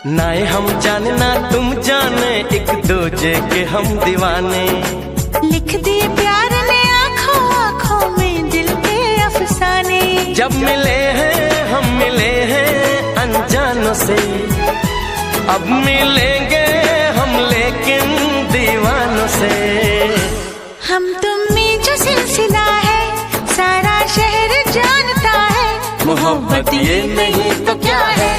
नाए हम जाने ना तुम जाने, एक दूजे के हम दीवाने। लिख दिए प्यार ने आँखों आँखों में दिल के अफसाने। जब मिले हैं हम मिले हैं अनजानों से, अब मिलेंगे हम लेकिन दीवानों से। हम तुम में जो सिलसिला है सारा शहर जानता है, मोहब्बत ये नहीं तो क्या है।